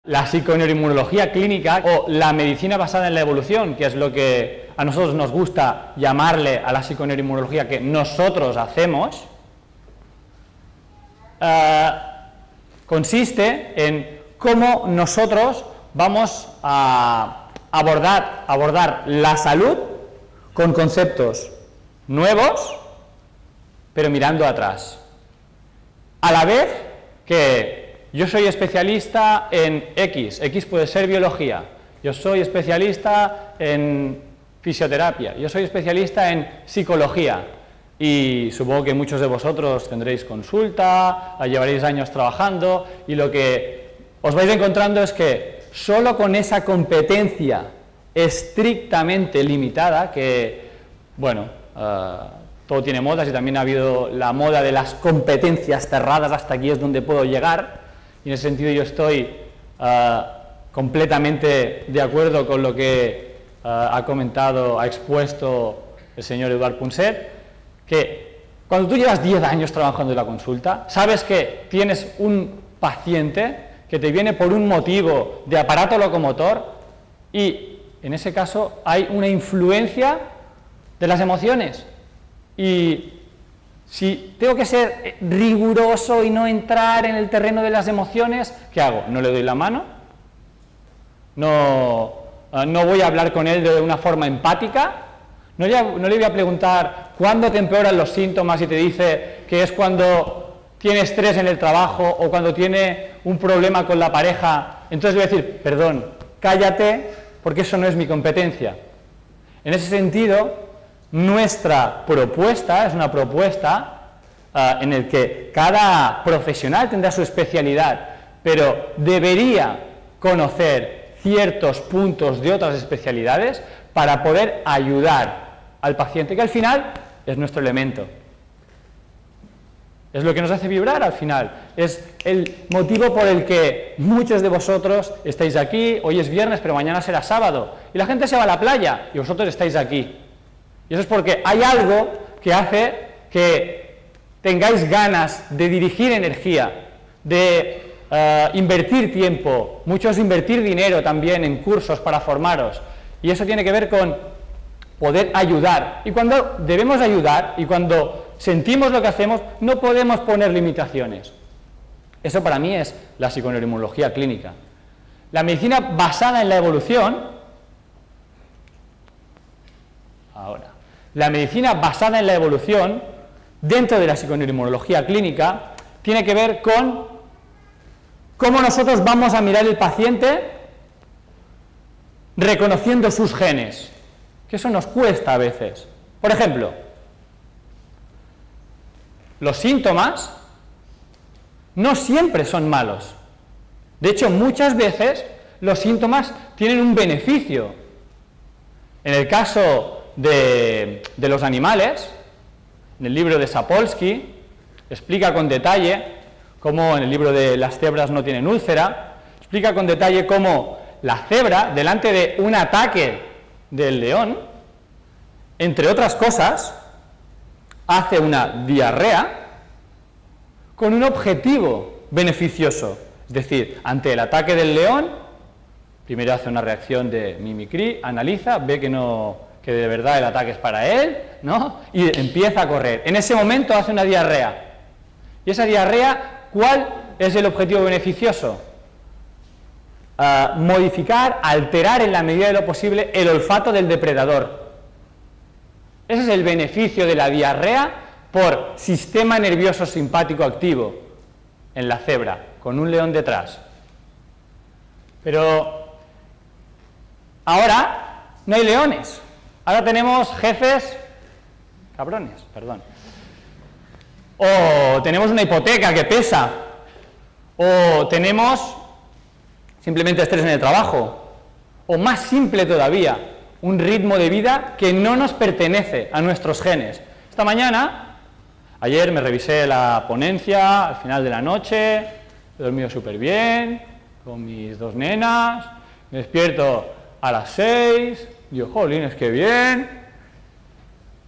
La psiconeuroinmunología clínica o la medicina basada en la evolución, que es lo que a nosotros nos gusta llamarle a la psiconeuroinmunología que nosotros hacemos, consiste en cómo nosotros vamos a abordar la salud con conceptos nuevos, pero mirando atrás. A la vez que yo soy especialista en X puede ser biología, yo soy especialista en fisioterapia, yo soy especialista en psicología, y supongo que muchos de vosotros tendréis consulta, llevaréis años trabajando, y lo que os vais encontrando es que solo con esa competencia estrictamente limitada, que, bueno, todo tiene modas y también ha habido la moda de las competencias cerradas, hasta aquí es donde puedo llegar, y en ese sentido yo estoy completamente de acuerdo con lo que ha expuesto el señor Eduard Punset, que cuando tú llevas 10 años trabajando en la consulta, sabes que tienes un paciente que te viene por un motivo de aparato locomotor y en ese caso hay una influencia de las emociones. Y si tengo que ser riguroso y no entrar en el terreno de las emociones, ¿qué hago? ¿No le doy la mano? ¿No voy a hablar con él de una forma empática? ¿No le voy a preguntar cuándo te empeoran los síntomas y te dice que es cuando tiene estrés en el trabajo o cuando tiene un problema con la pareja? Entonces le voy a decir, perdón, cállate, porque eso no es mi competencia. En ese sentido, nuestra propuesta es una propuesta en la que cada profesional tendrá su especialidad, pero debería conocer ciertos puntos de otras especialidades para poder ayudar al paciente, que al final es nuestro elemento. Es lo que nos hace vibrar al final, es el motivo por el que muchos de vosotros estáis aquí. Hoy es viernes, pero mañana será sábado, y la gente se va a la playa, y vosotros estáis aquí. Y eso es porque hay algo que hace que tengáis ganas de dirigir energía, de invertir tiempo, muchos invertir dinero también en cursos para formaros, y eso tiene que ver con poder ayudar. Y cuando debemos ayudar y cuando sentimos lo que hacemos, no podemos poner limitaciones. Eso para mí es la psiconeuroinmunología clínica. La medicina basada en la evolución, la medicina basada en la evolución, dentro de la psiconeuroinmunología clínica, tiene que ver con cómo nosotros vamos a mirar el paciente reconociendo sus genes, que eso nos cuesta a veces. Por ejemplo, los síntomas no siempre son malos. De hecho, muchas veces los síntomas tienen un beneficio. En el caso de los animales, en el libro de Sapolsky, explica con detalle cómo, en el libro de Las cebras no tienen úlcera, explica con detalle cómo la cebra, delante de un ataque del león, entre otras cosas, hace una diarrea con un objetivo beneficioso. Es decir, ante el ataque del león, primero hace una reacción de mimicry, analiza, ve que de verdad el ataque es para él, ¿no? Y empieza a correr. En ese momento hace una diarrea. Y esa diarrea, ¿cuál es el objetivo beneficioso? Modificar, alterar en la medida de lo posible el olfato del depredador. Ese es el beneficio de la diarrea por sistema nervioso simpático activo en la cebra, con un león detrás. Pero ahora no hay leones. Ahora tenemos jefes cabrones, perdón. O tenemos una hipoteca que pesa. O tenemos simplemente estrés en el trabajo. O más simple todavía, un ritmo de vida que no nos pertenece a nuestros genes. Esta mañana, ayer me revisé la ponencia al final de la noche, he dormido súper bien, con mis 2 nenas, me despierto a las 6, digo, jolines, qué bien,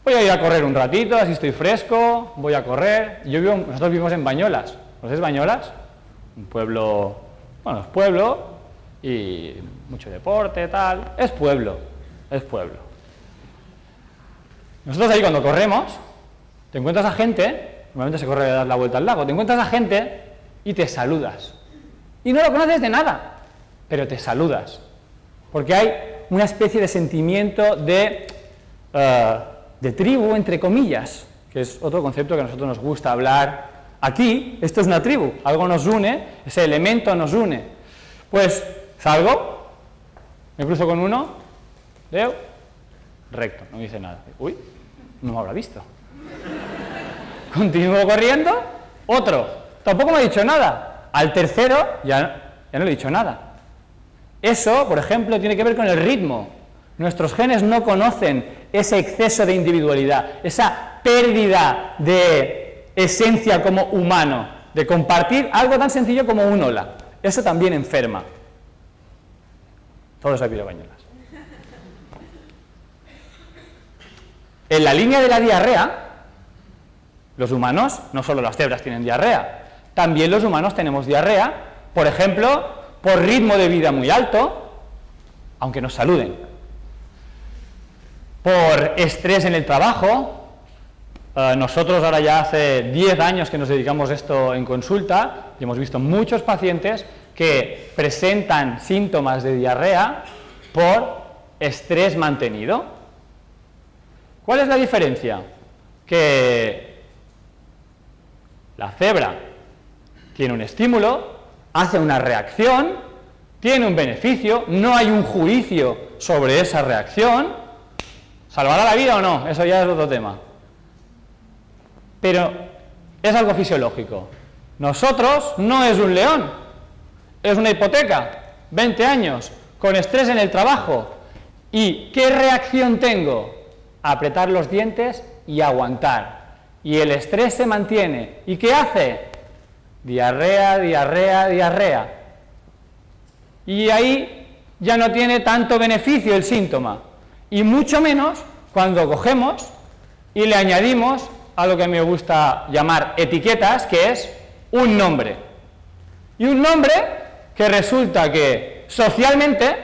voy a ir a correr un ratito, así estoy fresco, voy a correr. Nosotros vivimos en Bañolas. ¿Conocéis Bañolas? Un pueblo, bueno, es pueblo, y mucho deporte, tal. Es pueblo, es pueblo. Nosotros ahí cuando corremos, te encuentras a gente, normalmente se corre a dar la vuelta al lago, te encuentras a gente y te saludas. Y no lo conoces de nada, pero te saludas. Porque hay una especie de sentimiento de tribu, entre comillas, que es otro concepto que a nosotros nos gusta hablar. Aquí, esto es una tribu, algo nos une, ese elemento nos une. Pues salgo, me cruzo con uno, veo, recto, no me dice nada. Uy, no me habrá visto. Continúo corriendo, otro, tampoco me ha dicho nada. Al tercero, ya no le he dicho nada. Eso, por ejemplo, tiene que ver con el ritmo. Nuestros genes no conocen ese exceso de individualidad, esa pérdida de esencia como humano, de compartir algo tan sencillo como un hola. Eso también enferma. Todos aquí de bañuelas. En la línea de la diarrea, los humanos, no solo las cebras tienen diarrea, también los humanos tenemos diarrea, por ejemplo, por ritmo de vida muy alto, aunque nos saluden, por estrés en el trabajo. Nosotros ahora ya hace 10 años que nos dedicamos a esto en consulta y hemos visto muchos pacientes que presentan síntomas de diarrea por estrés mantenido. ¿Cuál es la diferencia? Que la cebra tiene un estímulo, hace una reacción, tiene un beneficio, no hay un juicio sobre esa reacción. ¿Salvará la vida o no? Eso ya es otro tema. Pero es algo fisiológico. Nosotros no es un león, es una hipoteca, 20 años, con estrés en el trabajo. ¿Y qué reacción tengo? Apretar los dientes y aguantar. Y el estrés se mantiene. ¿Y qué hace? Diarrea, diarrea, diarrea. Y ahí ya no tiene tanto beneficio el síntoma. Y mucho menos cuando cogemos y le añadimos a lo que a mí me gusta llamar etiquetas, que es un nombre. Y un nombre que resulta que socialmente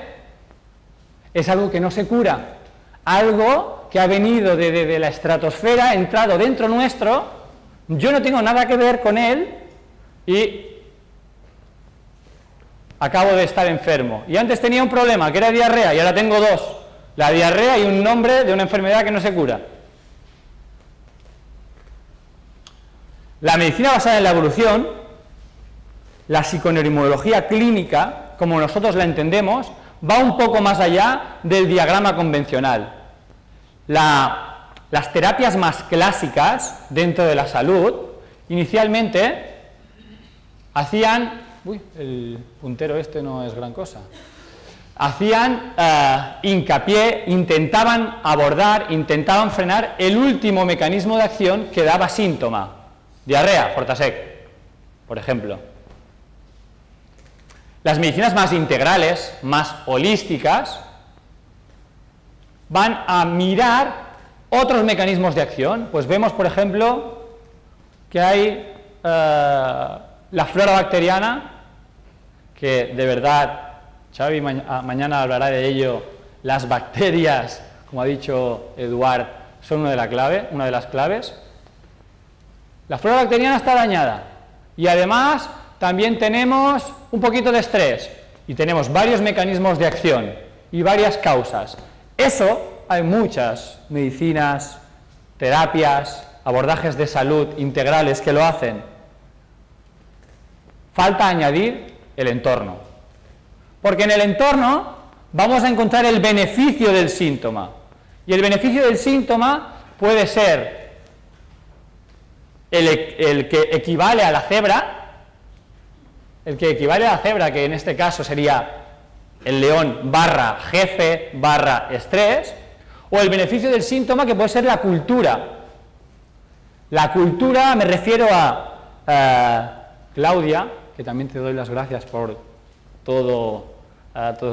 es algo que no se cura, algo que ha venido de la estratosfera, ha entrado dentro nuestro, yo no tengo nada que ver con él y acabo de estar enfermo. Y antes tenía un problema, que era diarrea, y ahora tengo dos. La diarrea y un nombre de una enfermedad que no se cura. La medicina basada en la evolución, la psiconeuroinmunología clínica, como nosotros la entendemos, va un poco más allá del diagrama convencional. Las terapias más clásicas dentro de la salud, inicialmente hacían... Uy, el puntero este no es gran cosa. Hacían hincapié, intentaban abordar, intentaban frenar el último mecanismo de acción que daba síntoma. Diarrea, Fortasec, por ejemplo. Las medicinas más integrales, más holísticas, van a mirar otros mecanismos de acción. Pues vemos, por ejemplo, que hay la flora bacteriana, que de verdad, Xavi mañana hablará de ello. Las bacterias, como ha dicho Eduard, son una de las claves. La flora bacteriana está dañada y además también tenemos un poquito de estrés y tenemos varios mecanismos de acción y varias causas. Eso hay muchas medicinas, terapias, abordajes de salud integrales que lo hacen. Falta añadir el entorno, porque en el entorno vamos a encontrar el beneficio del síntoma, y el beneficio del síntoma puede ser el que equivale a la cebra, que en este caso sería el león barra jefe barra estrés, o el beneficio del síntoma que puede ser la cultura. La cultura, me refiero a Claudia, que también te doy las gracias por todos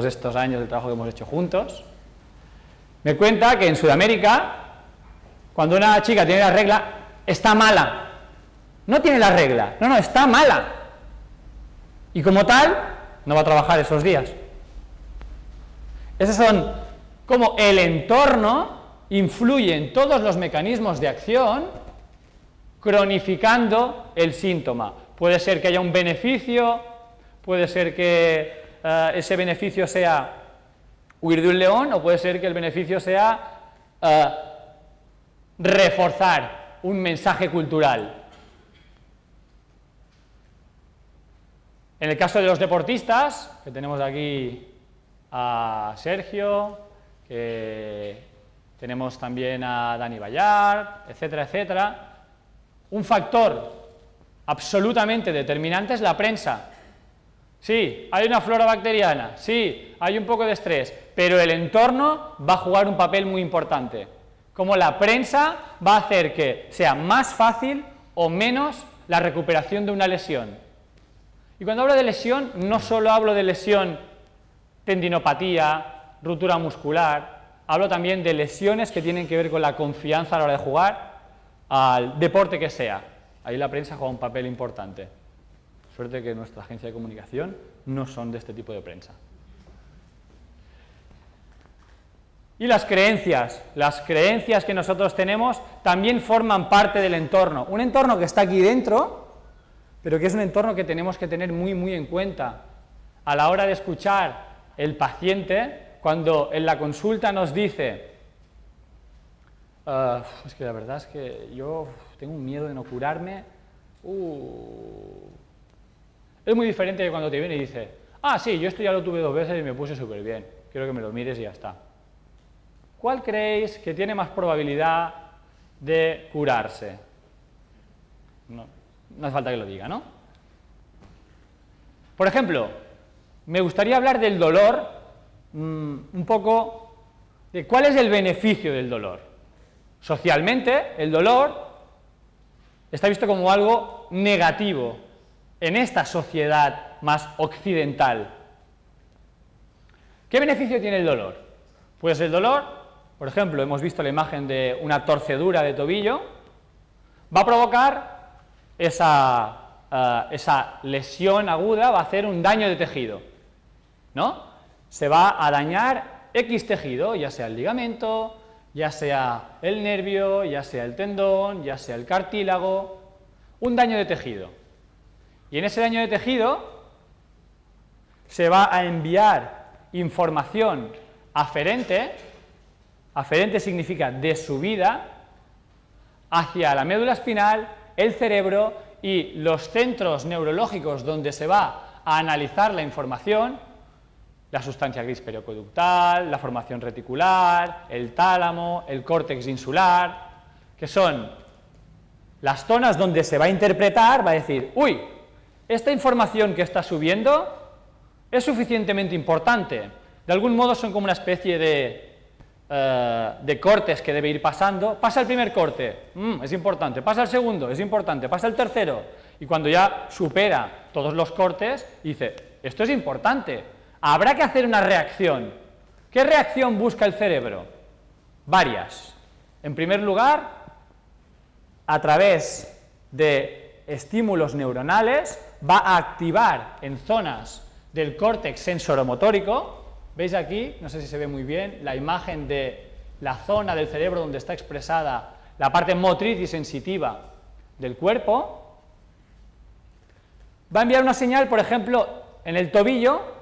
estos años de trabajo que hemos hecho juntos. Me cuenta que en Sudamérica, cuando una chica tiene la regla, está mala. No tiene la regla, no, está mala. Y como tal, no va a trabajar esos días. Esos son cómo el entorno influye en todos los mecanismos de acción, cronificando el síntoma. Puede ser que haya un beneficio, puede ser que ese beneficio sea huir de un león, o puede ser que el beneficio sea reforzar un mensaje cultural. En el caso de los deportistas, que tenemos aquí a Sergio, que tenemos también a Dani Ballard, etcétera, etcétera, un factor absolutamente determinante es la prensa. Sí, hay una flora bacteriana, sí, hay un poco de estrés, pero el entorno va a jugar un papel muy importante. Como la prensa va a hacer que sea más fácil o menos la recuperación de una lesión. Y cuando hablo de lesión, no solo hablo de lesión tendinopatía, ruptura muscular, hablo también de lesiones que tienen que ver con la confianza a la hora de jugar al deporte que sea. Ahí la prensa juega un papel importante. Suerte que nuestra agencia de comunicación no son de este tipo de prensa. Y las creencias que nosotros tenemos también forman parte del entorno. Un entorno que está aquí dentro, pero que es un entorno que tenemos que tener muy en cuenta a la hora de escuchar el paciente cuando en la consulta nos dice es que la verdad es que yo tengo un miedo de no curarme. Es muy diferente de cuando te viene y dice, sí, yo esto ya lo tuve 2 veces y me puse súper bien, quiero que me lo mires y ya está. ¿Cuál creéis que tiene más probabilidad de curarse? No hace falta que lo diga, ¿no? Por ejemplo, me gustaría hablar del dolor, un poco de cuál es el beneficio del dolor. Socialmente, el dolor está visto como algo negativo en esta sociedad más occidental. ¿Qué beneficio tiene el dolor? Pues el dolor, por ejemplo, hemos visto la imagen de una torcedura de tobillo, va a provocar esa lesión aguda, va a hacer un daño de tejido, ¿no? Se va a dañar X tejido, ya sea el ligamento, ya sea el nervio, ya sea el tendón, ya sea el cartílago, un daño de tejido. Y en ese daño de tejido se va a enviar información aferente significa de subida, hacia la médula espinal, el cerebro y los centros neurológicos donde se va a analizar la información, la sustancia gris periaqueductal, la formación reticular, el tálamo, el córtex insular, que son las zonas donde se va a interpretar, va a decir, uy, esta información que está subiendo es suficientemente importante. De algún modo son como una especie de cortes que debe ir pasando. Pasa el primer corte, es importante, pasa el segundo, es importante, pasa el tercero, y cuando ya supera todos los cortes, dice, esto es importante, habrá que hacer una reacción. ¿Qué reacción busca el cerebro? Varias. En primer lugar, a través de estímulos neuronales, va a activar en zonas del córtex sensoromotórico. ¿Veis aquí? No sé si se ve muy bien, la imagen de la zona del cerebro donde está expresada la parte motriz y sensitiva del cuerpo. Va a enviar una señal, por ejemplo, en el tobillo,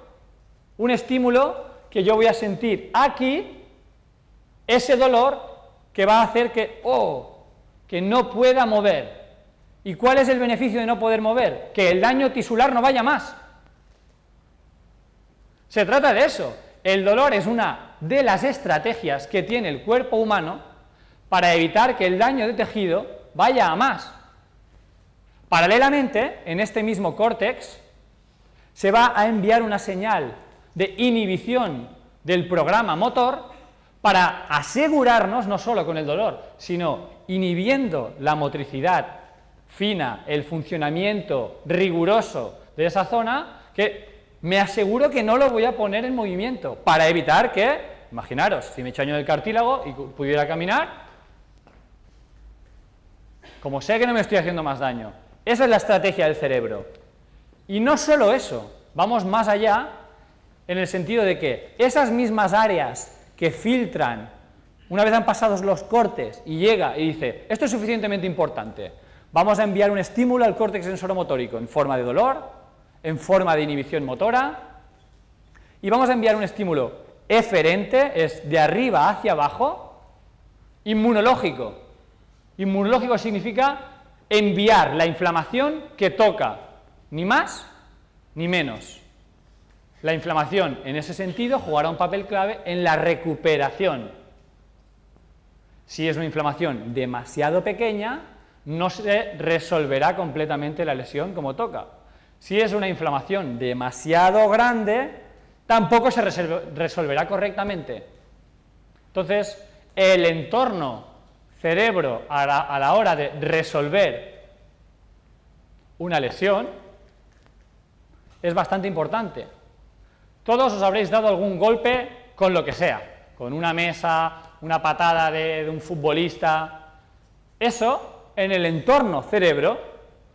un estímulo que yo voy a sentir aquí, ese dolor que va a hacer que no pueda mover. ¿Y cuál es el beneficio de no poder mover? Que el daño tisular no vaya más. Se trata de eso. El dolor es una de las estrategias que tiene el cuerpo humano para evitar que el daño de tejido vaya a más. Paralelamente, en este mismo córtex, se va a enviar una señal de inhibición del programa motor para asegurarnos, no solo con el dolor, sino inhibiendo la motricidad fina, el funcionamiento riguroso de esa zona, que me aseguro que no lo voy a poner en movimiento, para evitar que, imaginaros, si me he hecho daño del cartílago y pudiera caminar, como sé que no me estoy haciendo más daño. Esa es la estrategia del cerebro. Y no solo eso, vamos más allá en el sentido de que esas mismas áreas que filtran, una vez han pasado los cortes, y llega y dice, esto es suficientemente importante, vamos a enviar un estímulo al córtex sensoromotórico en forma de dolor, en forma de inhibición motora, y vamos a enviar un estímulo eferente, es de arriba hacia abajo, inmunológico. Inmunológico significa enviar la inflamación que toca, ni más ni menos. La inflamación, en ese sentido, jugará un papel clave en la recuperación. Si es una inflamación demasiado pequeña, no se resolverá completamente la lesión como toca. Si es una inflamación demasiado grande, tampoco se resolverá correctamente. Entonces, el entorno cerebro a la hora de resolver una lesión es bastante importante. Todos os habréis dado algún golpe con lo que sea, con una mesa, una patada de un futbolista. Eso, en el entorno cerebro,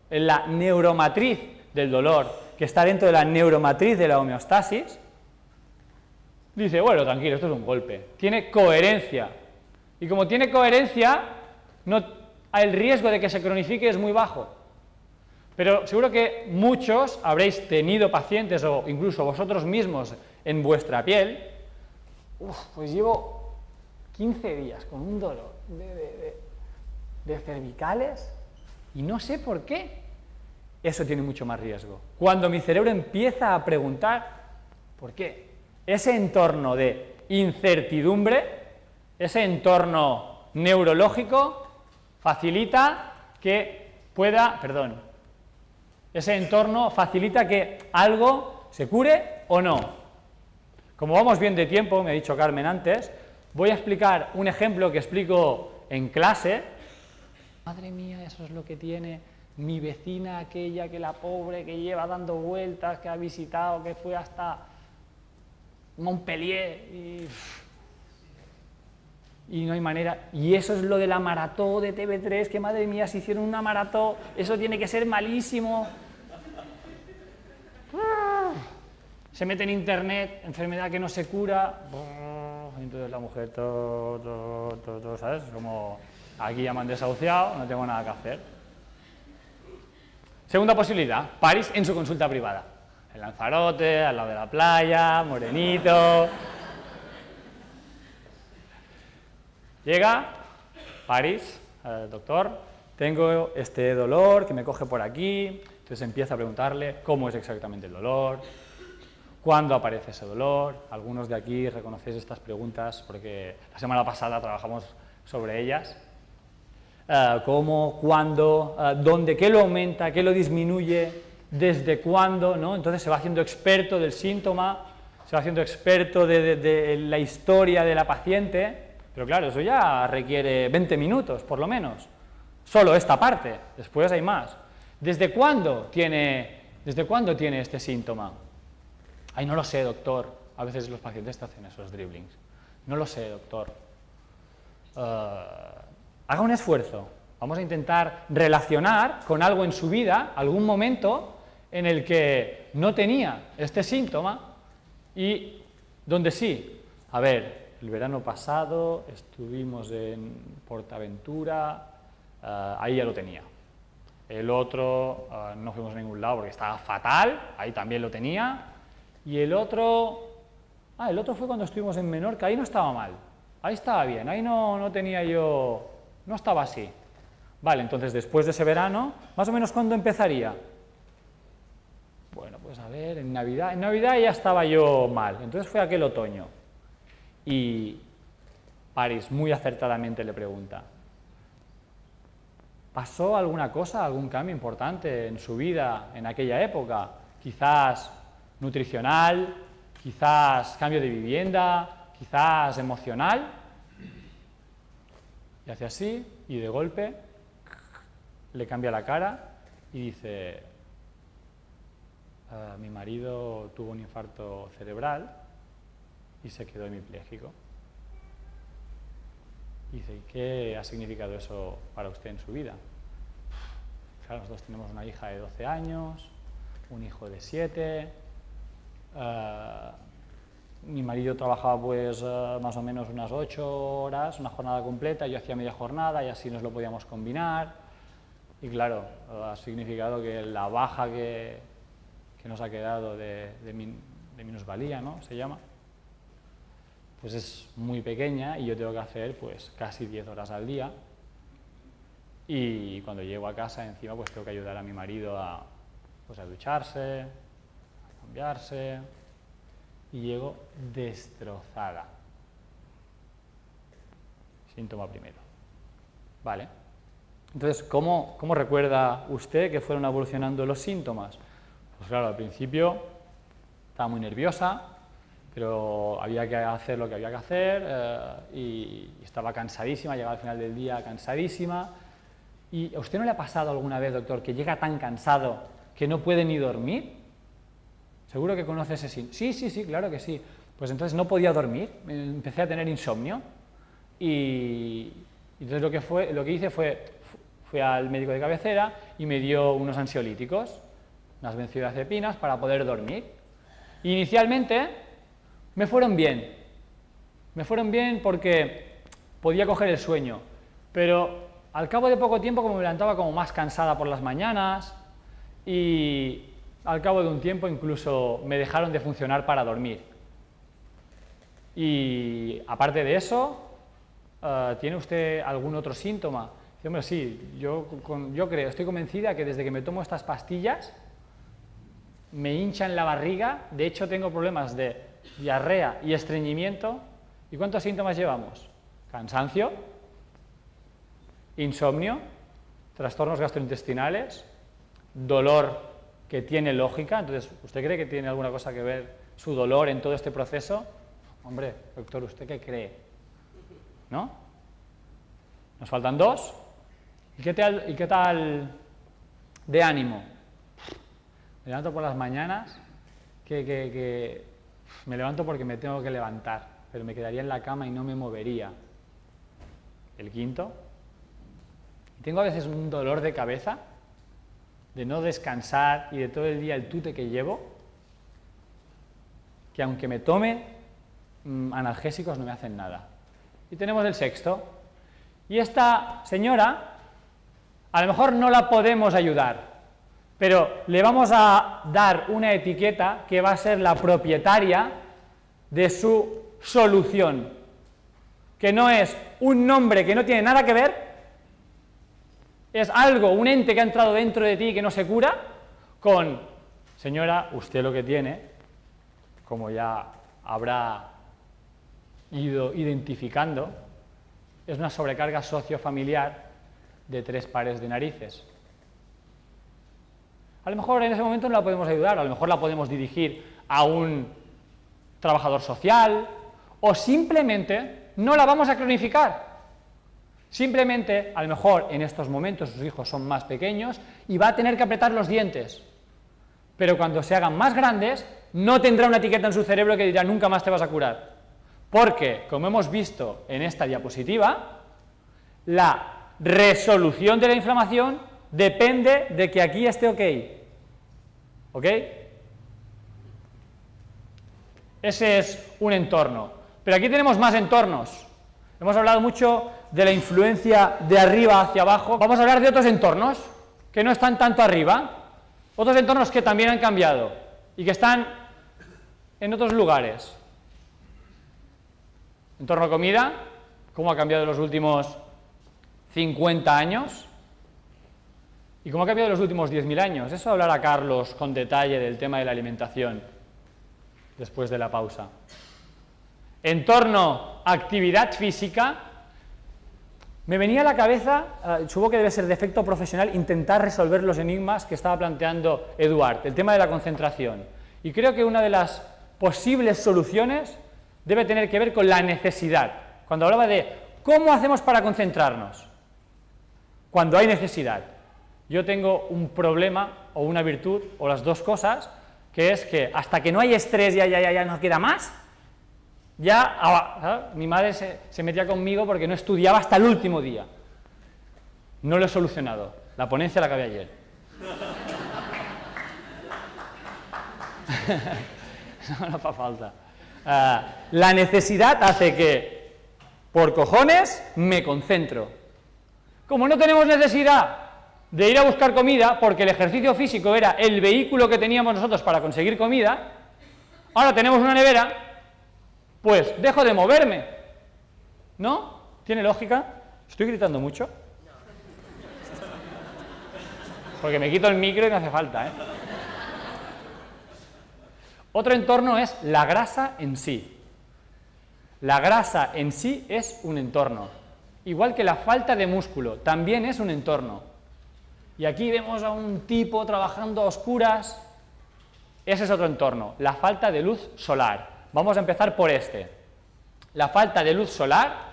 en la neuromatriz del dolor, que está dentro de la neuromatriz de la homeostasis, dice, bueno, tranquilo, esto es un golpe. Tiene coherencia. Y como tiene coherencia, el riesgo de que se cronifique es muy bajo. Pero seguro que muchos habréis tenido pacientes, o incluso vosotros mismos en vuestra piel, pues llevo 15 días con un dolor de cervicales y no sé por qué. Eso tiene mucho más riesgo. Cuando mi cerebro empieza a preguntar, ¿por qué? Ese entorno de incertidumbre, ese entorno neurológico, facilita que ese entorno facilita que algo se cure o no. Como vamos bien de tiempo, me ha dicho Carmen antes, voy a explicar un ejemplo que explico en clase. Madre mía, eso es lo que tiene mi vecina aquella, que la pobre, que lleva dando vueltas, que ha visitado, que fue hasta Montpellier y no hay manera. Y eso es lo de la maratón de TV3, que madre mía, si hicieron una maratón, eso tiene que ser malísimo. Se mete en internet, enfermedad que no se cura. Entonces la mujer, todo, ¿sabes? Como aquí ya me han desahuciado, no tengo nada que hacer. Segunda posibilidad, París en su consulta privada. En Lanzarote, al lado de la playa, morenito. Llega París, doctor, tengo este dolor que me coge por aquí. Entonces empieza a preguntarle cómo es exactamente el dolor, cuándo aparece ese dolor. Algunos de aquí reconocéis estas preguntas porque la semana pasada trabajamos sobre ellas. Cómo, cuándo, dónde, qué lo aumenta, qué lo disminuye, desde cuándo, ¿no? Entonces se va haciendo experto del síntoma, se va haciendo experto de la historia de la paciente, pero claro, eso ya requiere 20 minutos, por lo menos, solo esta parte, después hay más. ¿Desde cuándo tiene este síntoma? Ay, no lo sé, doctor. A veces los pacientes te hacen esos dribblings. No lo sé, doctor. Haga un esfuerzo. Vamos a intentar relacionar con algo en su vida, algún momento en el que no tenía este síntoma y donde sí. A ver, el verano pasado estuvimos en Portaventura, ahí ya lo tenía. El otro, no fuimos a ningún lado porque estaba fatal, ahí también lo tenía. Y el otro fue cuando estuvimos en Menorca, ahí no estaba mal, ahí estaba bien, ahí no tenía yo, no estaba así. Vale, entonces después de ese verano, ¿más o menos cuándo empezaría? Bueno, pues a ver, en Navidad ya estaba yo mal, entonces fue aquel otoño. Y París muy acertadamente le pregunta, ¿pasó alguna cosa, algún cambio importante en su vida en aquella época? Quizás nutricional, quizás cambio de vivienda, quizás emocional. Y hace así, y de golpe le cambia la cara y dice, mi marido tuvo un infarto cerebral y se quedó hemipléjico. Y dice, ¿y qué ha significado eso para usted en su vida? Claro, nosotros tenemos una hija de 12 años, un hijo de 7, mi marido trabajaba pues más o menos unas 8 horas, una jornada completa, yo hacía media jornada y así nos lo podíamos combinar. Y claro, ha significado que la baja que nos ha quedado de minusvalía, ¿no? Se llama, pues es muy pequeña y yo tengo que hacer pues casi 10 horas al día. Y cuando llego a casa encima pues tengo que ayudar a mi marido a ducharse, a cambiarse, y llego destrozada. Síntoma primero. Vale. Entonces, ¿cómo recuerda usted que fueron evolucionando los síntomas? Pues claro, al principio estaba muy nerviosa, pero había que hacer lo que había que hacer y estaba cansadísima, llegaba al final del día cansadísima. ¿Y a usted no le ha pasado alguna vez, doctor, que llega tan cansado que no puede ni dormir? ¿Seguro que conoce ese síntoma? Sí, claro que sí. Pues entonces no podía dormir, empecé a tener insomnio y entonces lo que hice fui al médico de cabecera y me dio unos ansiolíticos, unas benzodiazepinas para poder dormir. Y inicialmente me fueron bien porque podía coger el sueño, pero al cabo de poco tiempo, como me levantaba como más cansada por las mañanas y al cabo de un tiempo incluso me dejaron de funcionar para dormir. Y aparte de eso, ¿tiene usted algún otro síntoma? Sí, hombre, sí, yo creo, estoy convencida que desde que me tomo estas pastillas me hinchan la barriga, de hecho tengo problemas de diarrea y estreñimiento. ¿Y cuántos síntomas llevamos? Cansancio, insomnio, trastornos gastrointestinales, dolor que tiene lógica. Entonces, ¿usted cree que tiene alguna cosa que ver su dolor en todo este proceso? Hombre, doctor, ¿usted qué cree? ¿No? Nos faltan 2. ¿Y qué tal de ánimo? Me levanto por las mañanas, que me levanto porque me tengo que levantar, pero me quedaría en la cama y no me movería. El 5. Tengo a veces un dolor de cabeza, de no descansar y de todo el día el tute que llevo, que aunque me tome analgésicos no me hacen nada. Y tenemos el 6. Y esta señora, a lo mejor no la podemos ayudar, pero le vamos a dar una etiqueta que va a ser la propietaria de su solución, que no es un nombre que no tiene nada que ver, es algo, un ente que ha entrado dentro de ti que no se cura, con, señora, usted lo que tiene, como ya habrá ido identificando, es una sobrecarga sociofamiliar de 3 pares de narices. A lo mejor en ese momento no la podemos ayudar, a lo mejor la podemos dirigir a un trabajador social, o simplemente no la vamos a cronificar. Simplemente, a lo mejor en estos momentos sus hijos son más pequeños y va a tener que apretar los dientes, pero cuando se hagan más grandes no tendrá una etiqueta en su cerebro que dirá nunca más te vas a curar, porque, como hemos visto en esta diapositiva, la resolución de la inflamación depende de que aquí esté ok. ¿Ok? Ese es un entorno, pero aquí tenemos más entornos. Hemos hablado mucho de la influencia de arriba hacia abajo. Vamos a hablar de otros entornos que no están tanto arriba, otros entornos que también han cambiado y que están en otros lugares. Entorno comida, cómo ha cambiado en los últimos 50 años y cómo ha cambiado en los últimos 10.000 años. Eso hablará Carlos con detalle del tema de la alimentación después de la pausa. Entorno actividad física. Me venía a la cabeza, supongo que debe ser defecto profesional, intentar resolver los enigmas que estaba planteando Eduard, el tema de la concentración. Y creo que una de las posibles soluciones debe tener que ver con la necesidad. Cuando hablaba de cómo hacemos para concentrarnos, cuando hay necesidad. Yo tengo un problema o una virtud, o las dos cosas, que es que hasta que no hay estrés ya no queda más. Mi madre se metía conmigo porque no estudiaba hasta el último día. No lo he solucionado. La ponencia la acabé ayer. No fa falta. La necesidad hace que, por cojones, me concentro. Como no tenemos necesidad de ir a buscar comida, porque el ejercicio físico era el vehículo que teníamos nosotros para conseguir comida, ahora tenemos una nevera, pues dejo de moverme. ¿No? ¿Tiene lógica? ¿Estoy gritando mucho? Porque me quito el micro y no hace falta, ¿eh? Otro entorno es la grasa en sí. La grasa en sí es un entorno. Igual que la falta de músculo, también es un entorno. Y aquí vemos a un tipo trabajando a oscuras. Ese es otro entorno, la falta de luz solar. Vamos a empezar por este. La falta de luz solar.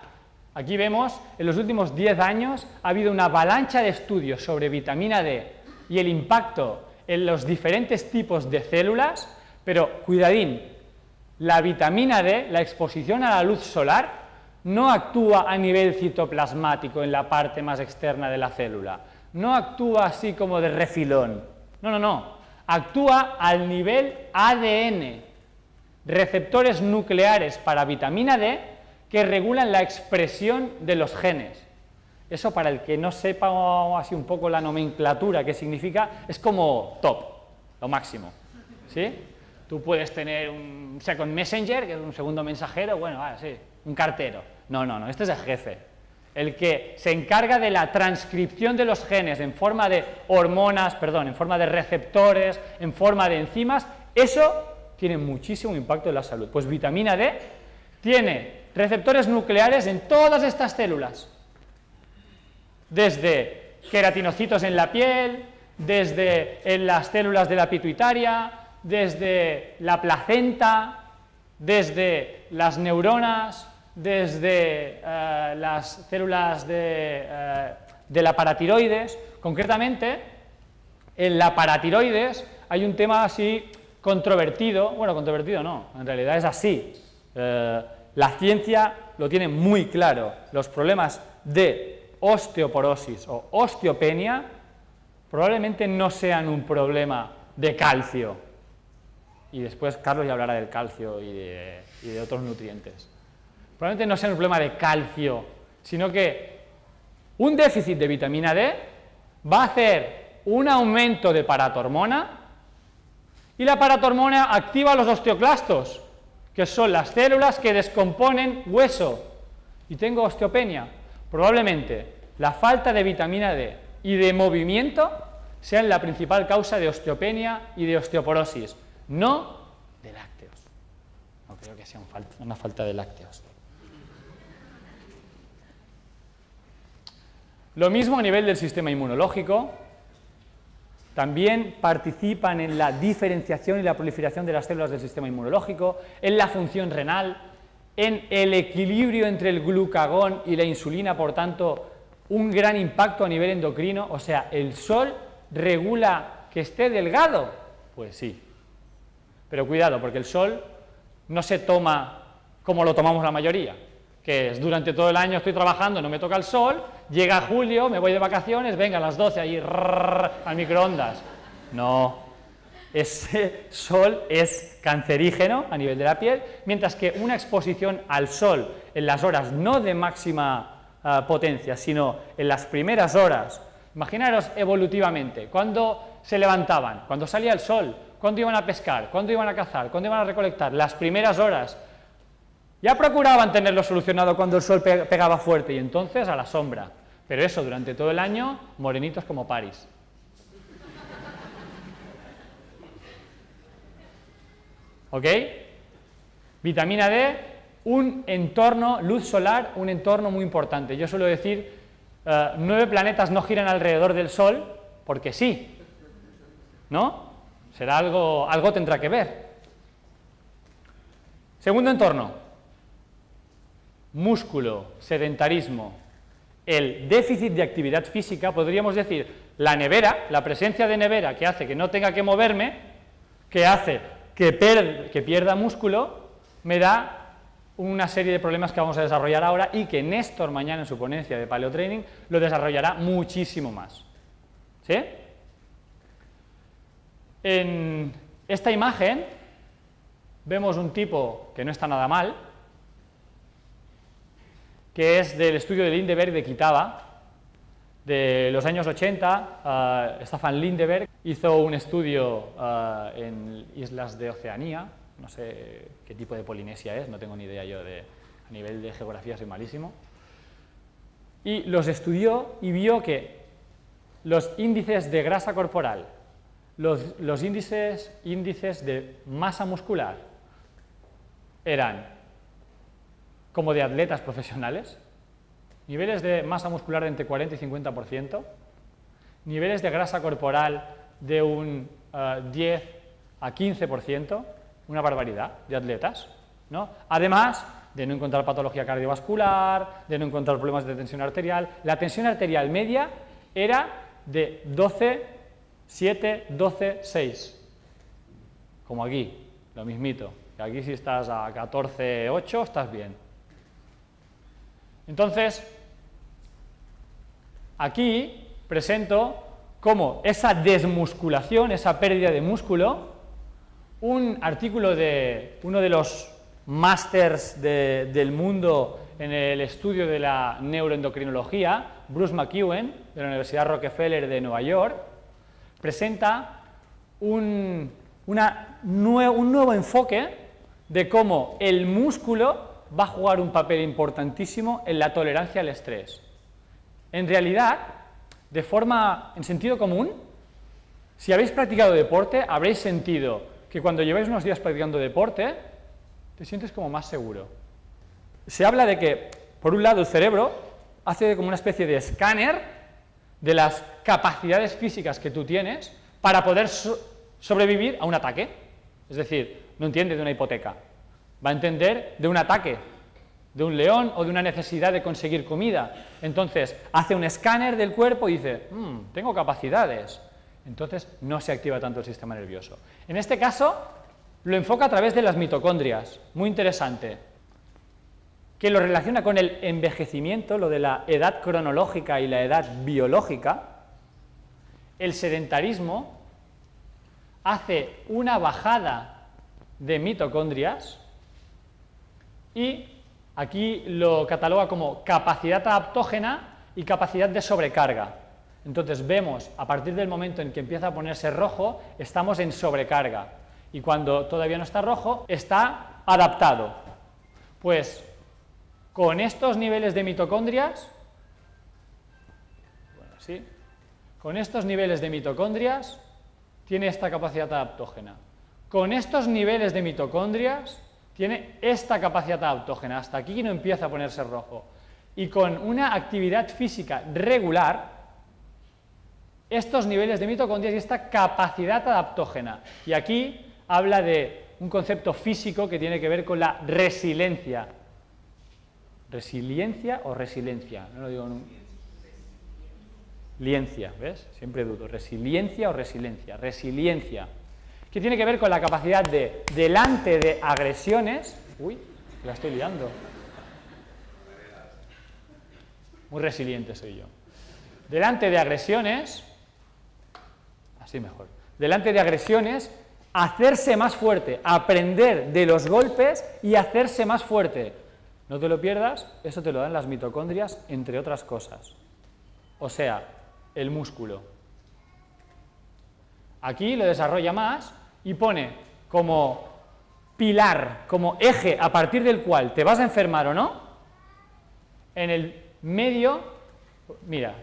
Aquí vemos, en los últimos 10 años ha habido una avalancha de estudios sobre vitamina D y el impacto en los diferentes tipos de células, pero cuidadín, la vitamina D, la exposición a la luz solar, no actúa a nivel citoplasmático en la parte más externa de la célula, no actúa así como de refilón, no, actúa al nivel ADN, receptores nucleares para vitamina D, que regulan la expresión de los genes. Eso, para el que no sepa así un poco la nomenclatura, qué significa, es como top, lo máximo, ¿sí? Tú puedes tener un second messenger, que es un segundo mensajero, bueno, sí, un cartero. No, este es el jefe, el que se encarga de la transcripción de los genes en forma de hormonas, en forma de receptores, en forma de enzimas. Eso tiene muchísimo impacto en la salud. Pues vitamina D tiene receptores nucleares en todas estas células, desde queratinocitos en la piel, desde en las células de la pituitaria, desde la placenta, desde las neuronas, desde las células de la paratiroides. Concretamente, en la paratiroides hay un tema así controvertido, bueno, controvertido no, en realidad es así. La ciencia lo tiene muy claro. Los problemas de osteoporosis o osteopenia probablemente no sean un problema de calcio. Y después Carlos ya hablará del calcio y de otros nutrientes. Probablemente no sea un problema de calcio, sino que un déficit de vitamina D va a hacer un aumento de paratormona y la paratormona activa los osteoclastos, que son las células que descomponen hueso, y tengo osteopenia. Probablemente la falta de vitamina D y de movimiento sean la principal causa de osteopenia y de osteoporosis, no de lácteos. No creo que sea una falta de lácteos. Lo mismo a nivel del sistema inmunológico. También participan en la diferenciación y la proliferación de las células del sistema inmunológico, en la función renal, en el equilibrio entre el glucagón y la insulina, por tanto, un gran impacto a nivel endocrino. O sea, ¿el sol regula que esté delgado? Pues sí. Pero cuidado, porque el sol no se toma como lo tomamos la mayoría, que es durante todo el año estoy trabajando, no me toca el sol, llega julio, me voy de vacaciones, venga a las 12 allí al microondas. No, ese sol es cancerígeno a nivel de la piel, mientras que una exposición al sol en las horas no de máxima potencia, sino en las primeras horas, imaginaros evolutivamente, cuando se levantaban, cuando salía el sol, cuando iban a pescar, cuando iban a cazar, cuando iban a recolectar, las primeras horas. Ya procuraban tenerlo solucionado cuando el sol pegaba fuerte y entonces a la sombra. Pero eso, durante todo el año, morenitos como París. ¿Ok? Vitamina D, un entorno, luz solar, un entorno muy importante. Yo suelo decir, 9 planetas no giran alrededor del Sol, porque sí. ¿No? Será algo tendrá que ver. Segundo entorno. Músculo, sedentarismo, el déficit de actividad física, podríamos decir, la nevera, la presencia de nevera que hace que no tenga que moverme, que hace que pierda músculo, me da una serie de problemas que vamos a desarrollar ahora y que Néstor mañana en su ponencia de paleotraining lo desarrollará muchísimo más. ¿Sí? En esta imagen vemos un tipo que no está nada mal, que es del estudio de Lindeberg de Kitava, de los años 80. Stefan Lindeberg hizo un estudio en islas de Oceanía, no sé qué tipo de Polinesia es, no tengo ni idea yo, a nivel de geografía soy malísimo, y los estudió y vio que los índices de grasa corporal, los índices de masa muscular eran como de atletas profesionales, niveles de masa muscular de entre 40 y 50%, niveles de grasa corporal de un 10 a 15%, una barbaridad de atletas, ¿no? Además de no encontrar patología cardiovascular, de no encontrar problemas de tensión arterial. La tensión arterial media era de 12,7, 12,6, como aquí, lo mismito, que aquí si estás a 14,8 estás bien. Entonces, aquí presento cómo esa desmusculación, esa pérdida de músculo, un artículo de uno de los másters del mundo en el estudio de la neuroendocrinología, Bruce McEwen, de la Universidad Rockefeller de Nueva York, presenta un nuevo enfoque de cómo el músculo va a jugar un papel importantísimo en la tolerancia al estrés. En realidad, en sentido común, si habéis practicado deporte, habréis sentido que cuando lleváis unos días practicando deporte, te sientes como más seguro. Se habla de que, por un lado, el cerebro hace como una especie de escáner de las capacidades físicas que tú tienes para poder sobrevivir a un ataque. Es decir, no entiende de una hipoteca, va a entender de un ataque, de un león o de una necesidad de conseguir comida. Entonces, hace un escáner del cuerpo y dice, tengo capacidades. Entonces, no se activa tanto el sistema nervioso. En este caso, lo enfoca a través de las mitocondrias, muy interesante, que lo relaciona con el envejecimiento, lo de la edad cronológica y la edad biológica. El sedentarismo hace una bajada de mitocondrias y aquí lo cataloga como capacidad adaptógena y capacidad de sobrecarga. Entonces vemos, a partir del momento en que empieza a ponerse rojo, estamos en sobrecarga, y cuando todavía no está rojo, está adaptado. Pues con estos niveles de mitocondrias, con estos niveles de mitocondrias tiene esta capacidad adaptógena. Con estos niveles de mitocondrias tiene esta capacidad adaptógena, hasta aquí no empieza a ponerse rojo. Y con una actividad física regular, estos niveles de mitocondrias y esta capacidad adaptógena. Y aquí habla de un concepto físico que tiene que ver con la resiliencia. ¿Resiliencia o resiliencia? No lo digo nunca. Liencia, ¿ves? Siempre dudo. ¿Resiliencia o resiliencia? Resiliencia. Que tiene que ver con la capacidad de, delante de agresiones... Uy, la estoy liando. Muy resiliente soy yo. Delante de agresiones... Así mejor. Delante de agresiones, hacerse más fuerte, aprender de los golpes y hacerse más fuerte. No te lo pierdas, eso te lo dan las mitocondrias, entre otras cosas. O sea, el músculo. Aquí lo desarrolla más y pone como pilar, como eje a partir del cual te vas a enfermar o no, en el medio, mira,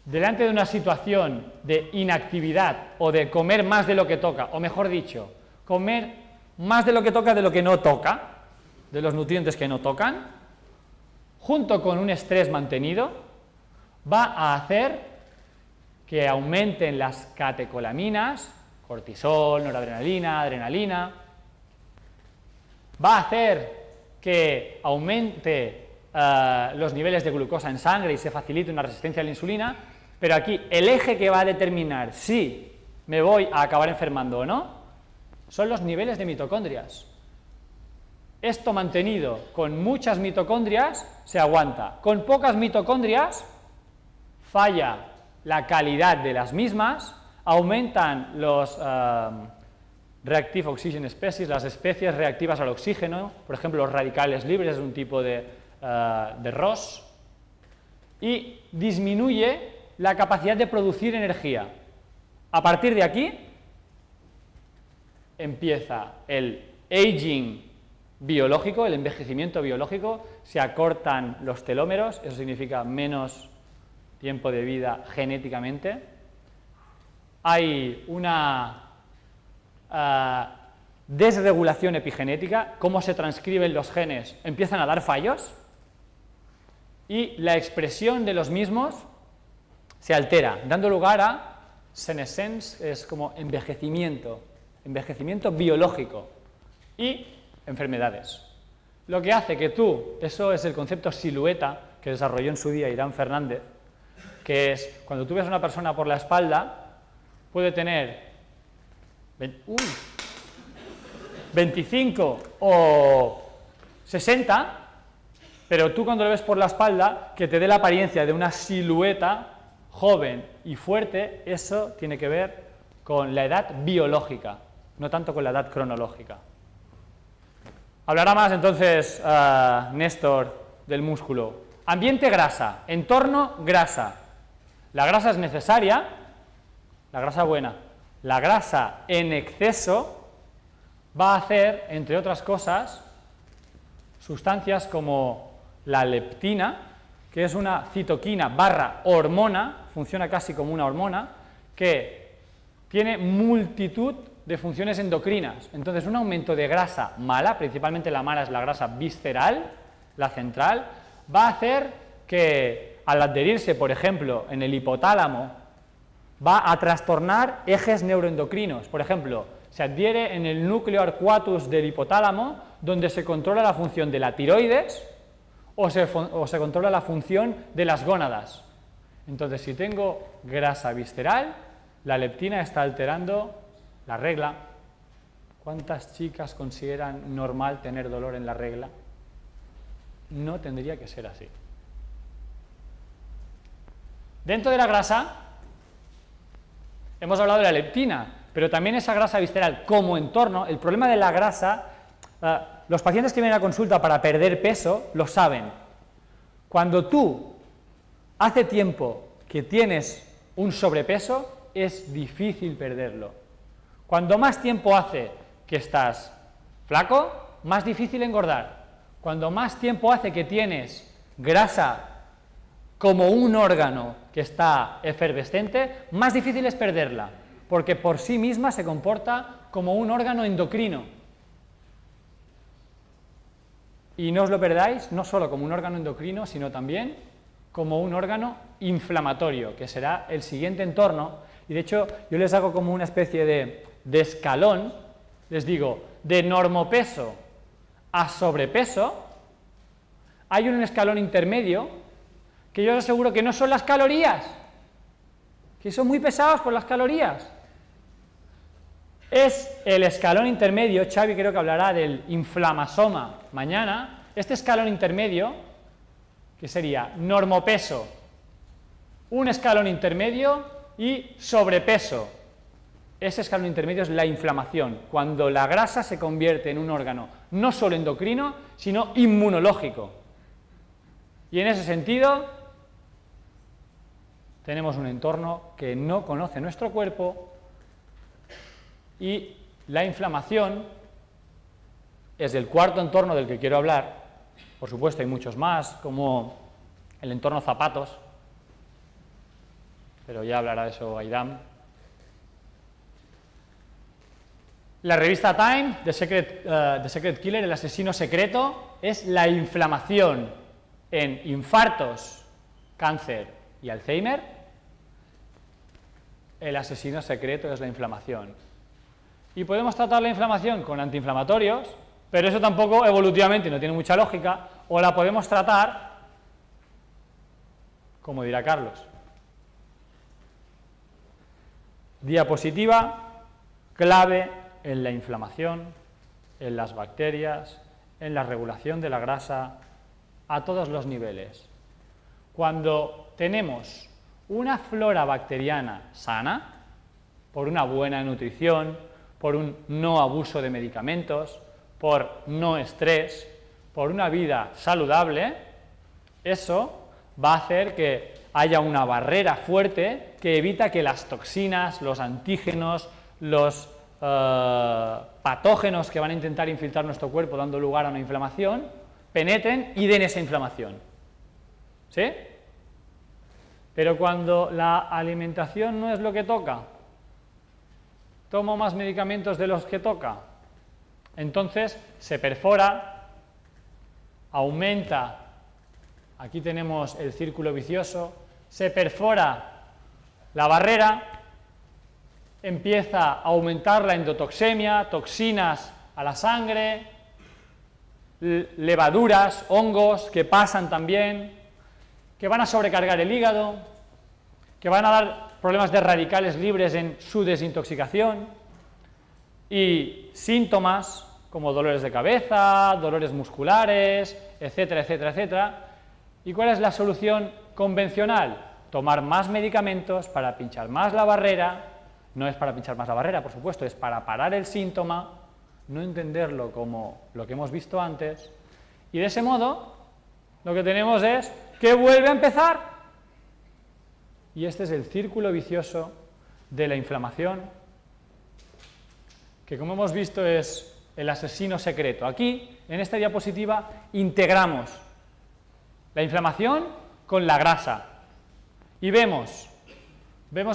delante de una situación de inactividad o de comer más de lo que toca, o mejor dicho, comer más de lo que toca de lo que no toca, de los nutrientes que no tocan, junto con un estrés mantenido, va a hacer que aumenten las catecolaminas, cortisol, noradrenalina, adrenalina, va a hacer que aumente los niveles de glucosa en sangre y se facilite una resistencia a la insulina, pero aquí el eje que va a determinar si me voy a acabar enfermando o no son los niveles de mitocondrias. Esto mantenido con muchas mitocondrias se aguanta, con pocas mitocondrias falla la calidad de las mismas, aumentan Reactive Oxygen Species, las especies reactivas al oxígeno, por ejemplo, los radicales libres es un tipo de ROS, y disminuye la capacidad de producir energía. A partir de aquí empieza el aging biológico, el envejecimiento biológico, se acortan los telómeros, eso significa menos tiempo de vida genéticamente. Hay una desregulación epigenética, cómo se transcriben los genes, empiezan a dar fallos y la expresión de los mismos se altera, dando lugar a senescence, es como envejecimiento biológico y enfermedades. Lo que hace que tú, eso es el concepto silueta que desarrolló en su día Irán Fernández, que es cuando tú ves a una persona por la espalda, puede tener 25 o 60, pero tú cuando lo ves por la espalda, que te dé la apariencia de una silueta joven y fuerte, eso tiene que ver con la edad biológica, no tanto con la edad cronológica. Hablará más entonces Néstor del músculo. Ambiente grasa, entorno grasa. La grasa es necesaria, la grasa buena. La grasa en exceso va a hacer, entre otras cosas, sustancias como la leptina, que es una citoquina / hormona, funciona casi como una hormona, que tiene multitud de funciones endocrinas. Entonces, un aumento de grasa mala, principalmente la mala es la grasa visceral, la central, va a hacer que al adherirse, por ejemplo, en el hipotálamo, va a trastornar ejes neuroendocrinos. Por ejemplo, se adhiere en el núcleo arcuatus del hipotálamo, donde se controla la función de la tiroides o se controla la función de las gónadas. Entonces, si tengo grasa visceral, la leptina está alterando la regla. ¿Cuántas chicas consideran normal tener dolor en la regla? No tendría que ser así. Dentro de la grasa, hemos hablado de la leptina, pero también esa grasa visceral como entorno. El problema de la grasa, los pacientes que vienen a consulta para perder peso lo saben. Cuando tú hace tiempo que tienes un sobrepeso, es difícil perderlo. Cuando más tiempo hace que estás flaco, más difícil engordar. Cuando más tiempo hace que tienes grasa como un órgano que está efervescente, más difícil es perderla, porque por sí misma se comporta como un órgano endocrino. Y no os lo perdáis, no solo como un órgano endocrino, sino también como un órgano inflamatorio, que será el siguiente entorno. Y de hecho, yo les hago como una especie de escalón, les digo, de normopeso a sobrepeso, hay un escalón intermedio, que yo os aseguro que no son las calorías, que son muy pesados con las calorías. Es el escalón intermedio, Xavi creo que hablará del inflamasoma mañana, este escalón intermedio, que sería normopeso, un escalón intermedio y sobrepeso. Ese escalón intermedio es la inflamación, cuando la grasa se convierte en un órgano no solo endocrino, sino inmunológico. Y en ese sentido, tenemos un entorno que no conoce nuestro cuerpo y la inflamación es el cuarto entorno del que quiero hablar. Por supuesto, hay muchos más, como el entorno zapatos, pero ya hablará de eso Aidam. La revista Time, The Secret Killer, el asesino secreto, es la inflamación en infartos, cáncer y Alzheimer. El asesino secreto es la inflamación. Y podemos tratar la inflamación con antiinflamatorios, pero eso tampoco evolutivamente no tiene mucha lógica, o la podemos tratar, como dirá Carlos. Diapositiva clave en la inflamación, en las bacterias, en la regulación de la grasa, a todos los niveles. Cuando tenemos una flora bacteriana sana, por una buena nutrición, por un no abuso de medicamentos, por no estrés, por una vida saludable, eso va a hacer que haya una barrera fuerte que evita que las toxinas, los antígenos, los patógenos que van a intentar infiltrar nuestro cuerpo dando lugar a una inflamación, penetren y den esa inflamación. ¿Sí? Pero cuando la alimentación no es lo que toca, tomo más medicamentos de los que toca, entonces se perfora, aumenta, aquí tenemos el círculo vicioso, se perfora la barrera, empieza a aumentar la endotoxemia, toxinas a la sangre, levaduras, hongos que pasan también, que van a sobrecargar el hígado, que van a dar problemas de radicales libres en su desintoxicación y síntomas como dolores de cabeza, dolores musculares, etcétera, etcétera, etcétera. ¿Y cuál es la solución convencional? Tomar más medicamentos para pinchar más la barrera. No es para pinchar más la barrera, por supuesto, es para parar el síntoma, no entenderlo como lo que hemos visto antes, y de ese modo lo que tenemos es que vuelve a empezar. Y este es el círculo vicioso de la inflamación, que como hemos visto es el asesino secreto. Aquí, en esta diapositiva, integramos la inflamación con la grasa. Y vemos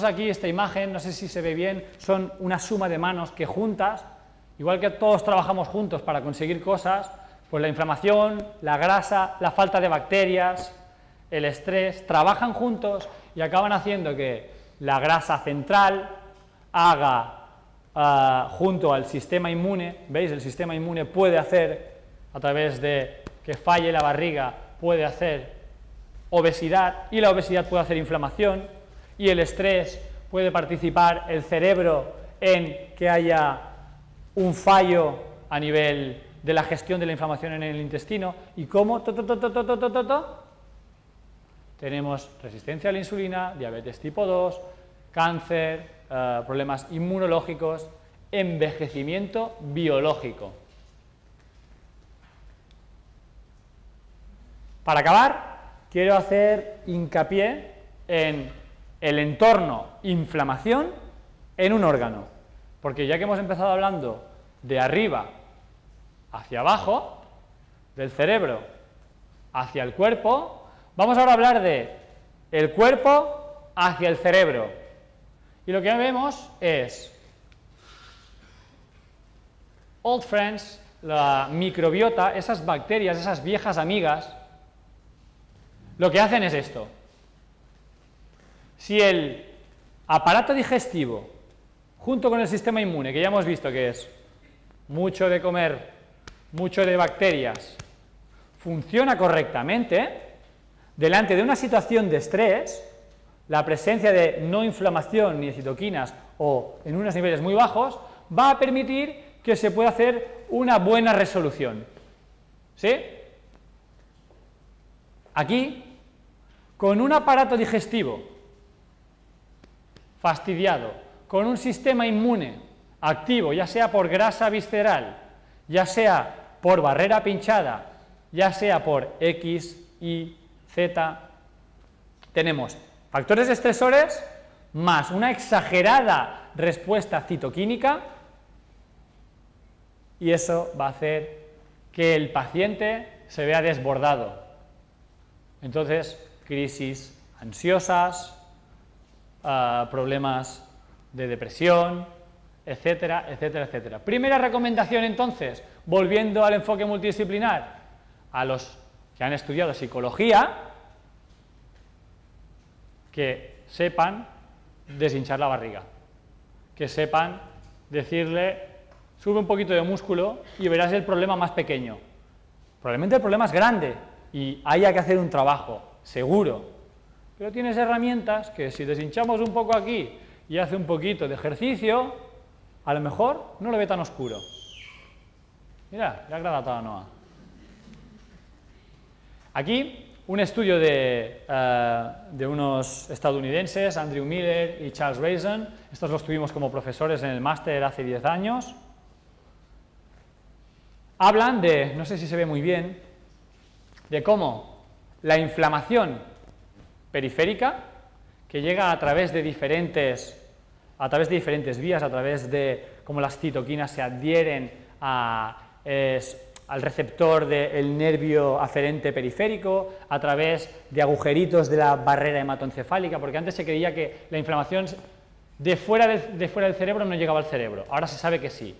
aquí esta imagen, no sé si se ve bien, son una suma de manos que juntas, igual que todos trabajamos juntos para conseguir cosas, pues la inflamación, la grasa, la falta de bacterias, el estrés, trabajan juntos y acaban haciendo que la grasa central haga junto al sistema inmune, ¿veis? El sistema inmune puede hacer, a través de que falle la barriga, puede hacer obesidad, y la obesidad puede hacer inflamación, y el estrés puede participar el cerebro en que haya un fallo a nivel de la gestión de la inflamación en el intestino, y cómo tenemos resistencia a la insulina, diabetes tipo 2, cáncer, problemas inmunológicos, envejecimiento biológico. Para acabar, quiero hacer hincapié en el entorno inflamación en un órgano, porque ya que hemos empezado hablando de arriba hacia abajo, del cerebro hacia el cuerpo, vamos ahora a hablar de el cuerpo hacia el cerebro. Y lo que vemos es old friends, la microbiota, esas bacterias, esas viejas amigas, lo que hacen es esto. Si el aparato digestivo, junto con el sistema inmune, que ya hemos visto que es mucho de comer, mucho de bacterias, funciona correctamente, delante de una situación de estrés, la presencia de no inflamación ni de citoquinas o en unos niveles muy bajos, va a permitir que se pueda hacer una buena resolución. ¿Sí? Aquí, con un aparato digestivo fastidiado, con un sistema inmune activo, ya sea por grasa visceral, ya sea por barrera pinchada, ya sea por X, Y, Z, tenemos factores estresores más una exagerada respuesta citoquímica, y eso va a hacer que el paciente se vea desbordado. Entonces, crisis ansiosas, problemas de depresión, etcétera, etcétera, etcétera. Primera recomendación, entonces, volviendo al enfoque multidisciplinar, a los que han estudiado psicología, que sepan deshinchar la barriga, que sepan decirle, sube un poquito de músculo y verás el problema más pequeño. Probablemente el problema es grande y haya que hacer un trabajo, seguro, pero tienes herramientas que si deshinchamos un poco aquí y hace un poquito de ejercicio, a lo mejor no lo ve tan oscuro. Mira, le ha agradado a Noah. Aquí un estudio de unos estadounidenses, Andrew Miller y Charles Reason. Estos los tuvimos como profesores en el máster hace 10 años. Hablan de, no sé si se ve muy bien, de cómo la inflamación periférica, que llega a través de diferentes vías, a través de cómo las citoquinas se adhieren al receptor del nervio aferente periférico, a través de agujeritos de la barrera hematoencefálica, porque antes se creía que la inflamación de fuera del cerebro no llegaba al cerebro, ahora se sabe que sí,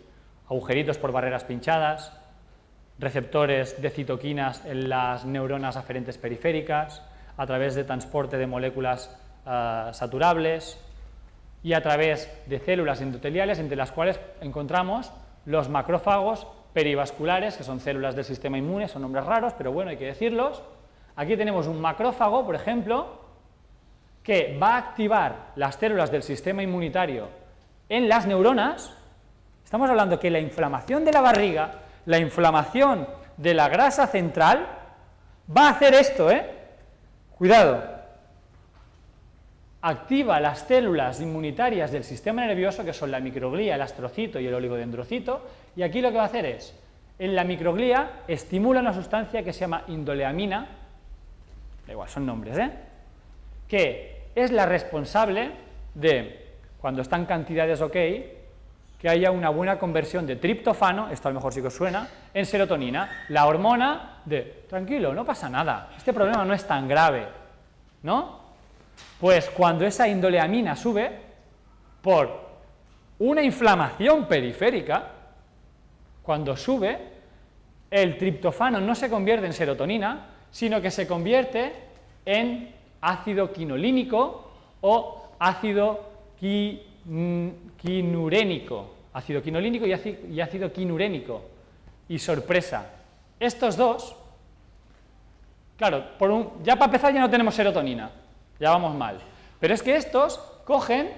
agujeritos por barreras pinchadas, receptores de citoquinas en las neuronas aferentes periféricas, a través de transporte de moléculas saturables y a través de células endoteliales, entre las cuales encontramos los macrófagos perivasculares, que son células del sistema inmune, son nombres raros, pero bueno, hay que decirlos. Aquí tenemos un macrófago, por ejemplo, que va a activar las células del sistema inmunitario en las neuronas. Estamos hablando que la inflamación de la barriga, la inflamación de la grasa central, va a hacer esto, Cuidado. Activa las células inmunitarias del sistema nervioso, que son la microglía, el astrocito y el oligodendrocito, y aquí lo que va a hacer es, en la microglía, estimula una sustancia que se llama indoleamina, da igual, son nombres, que es la responsable de, cuando están cantidades ok, que haya una buena conversión de triptofano, esto a lo mejor sí que os suena, en serotonina, la hormona de, tranquilo, no pasa nada, este problema no es tan grave, ¿no? Pues cuando esa indoleamina sube, por una inflamación periférica, cuando sube, el triptofano no se convierte en serotonina, sino que se convierte en ácido quinolínico o ácido quinurénico, ácido quinolínico y ácido quinurénico. Y sorpresa, estos dos, claro, ya para empezar ya no tenemos serotonina, ya vamos mal, pero es que estos cogen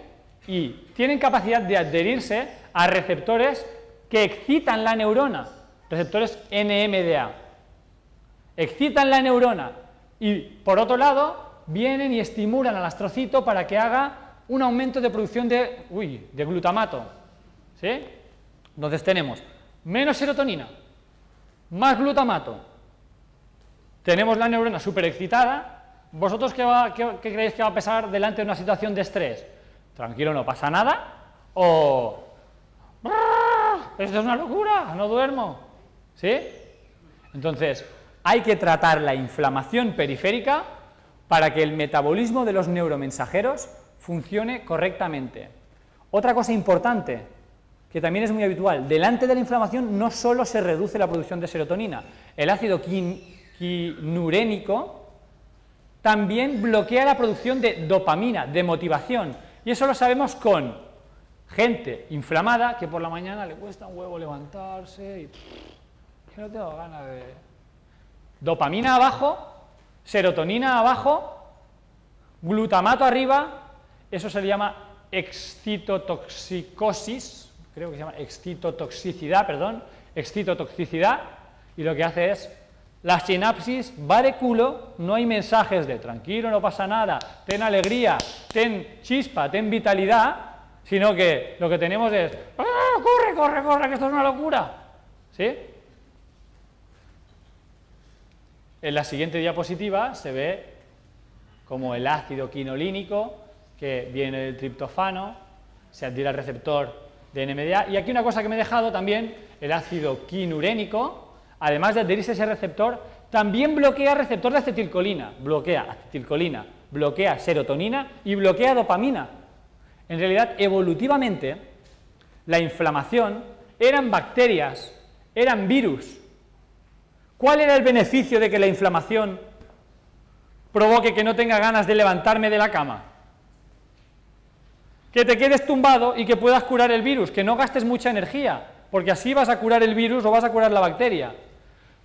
y tienen capacidad de adherirse a receptores que excitan la neurona, receptores NMDA, excitan la neurona y por otro lado vienen y estimulan al astrocito para que haga un aumento de producción de glutamato, ¿sí? Entonces tenemos menos serotonina, más glutamato, tenemos la neurona superexcitada. ¿Vosotros qué creéis que va a pasar delante de una situación de estrés? Tranquilo, no pasa nada, o esto es una locura, no duermo, ¿sí? Entonces, hay que tratar la inflamación periférica para que el metabolismo de los neuromensajeros funcione correctamente. Otra cosa importante, que también es muy habitual, delante de la inflamación no solo se reduce la producción de serotonina, el ácido quinurénico también bloquea la producción de dopamina, de motivación, y eso lo sabemos con gente inflamada que por la mañana le cuesta un huevo levantarse y que no tengo ganas de... Dopamina abajo, serotonina abajo, glutamato arriba, eso se le llama excitotoxicidad, y lo que hace es, la sinapsis va de culo, no hay mensajes de tranquilo, no pasa nada, ten alegría, ten chispa, ten vitalidad, sino que lo que tenemos es, corre, corre, corre, que esto es una locura, ¿sí? En la siguiente diapositiva se ve como el ácido quinolínico, que viene del triptofano, se adhiere al receptor de NMDA, y aquí una cosa que me he dejado también, el ácido quinurénico, además de adherirse a ese receptor, también bloquea receptor de acetilcolina, bloquea serotonina y bloquea dopamina. En realidad, evolutivamente, la inflamación eran bacterias, eran virus. ¿Cuál era el beneficio de que la inflamación provoque que no tenga ganas de levantarme de la cama? Que te quedes tumbado y que puedas curar el virus, que no gastes mucha energía, porque así vas a curar el virus o vas a curar la bacteria.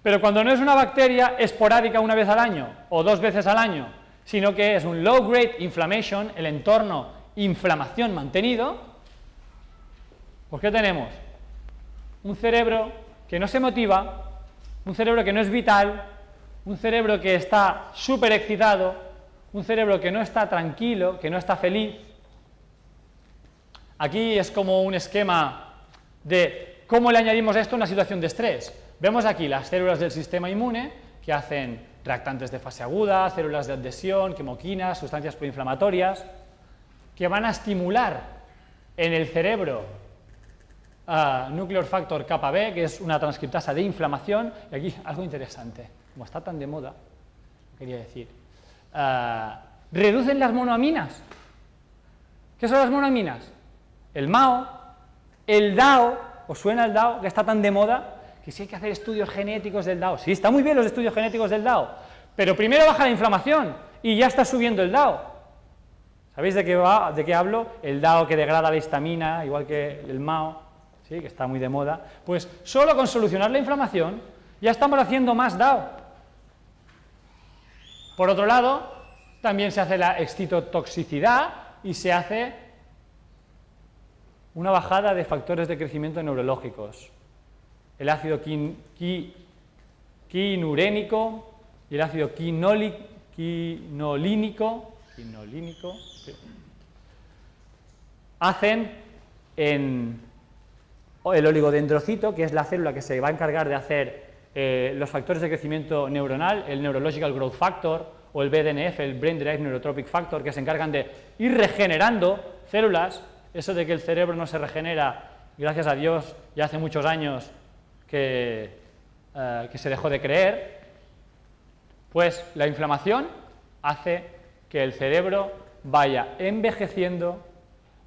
Pero cuando no es una bacteria esporádica una vez al año o 2 veces al año, sino que es un low grade inflammation, el entorno inflamación mantenido, pues ¿qué tenemos? Un cerebro que no se motiva, un cerebro que no es vital, un cerebro que está súper excitado, un cerebro que no está tranquilo, que no está feliz. Aquí es como un esquema de cómo le añadimos esto a una situación de estrés. Vemos aquí las células del sistema inmune que hacen reactantes de fase aguda, células de adhesión, quimoquinas, sustancias proinflamatorias, que van a estimular en el cerebro nuclear factor kappa B, que es una transcriptasa de inflamación. Y aquí algo interesante, como está tan de moda, quería decir, reducen las monoaminas. ¿Qué son las monoaminas? El MAO, el DAO. ¿Os suena el DAO, que está tan de moda? Que sí hay que hacer estudios genéticos del DAO. Sí, está muy bien los estudios genéticos del DAO, pero primero baja la inflamación y ya está subiendo el DAO. ¿Sabéis de qué hablo? El DAO que degrada la histamina, igual que el MAO, ¿sí? Que está muy de moda. Pues solo con solucionar la inflamación ya estamos haciendo más DAO. Por otro lado, también se hace la excitotoxicidad y se hace una bajada de factores de crecimiento neurológicos. El ácido quinurénico y el ácido quinolínico ¿sí? Hacen en el oligodendrocito, que es la célula que se va a encargar de hacer los factores de crecimiento neuronal, el Neurological Growth Factor o el BDNF, el Brain Derived Neurotropic Factor, que se encargan de ir regenerando células. Eso de que el cerebro no se regenera, gracias a Dios, ya hace muchos años que se dejó de creer. Pues la inflamación hace que el cerebro vaya envejeciendo,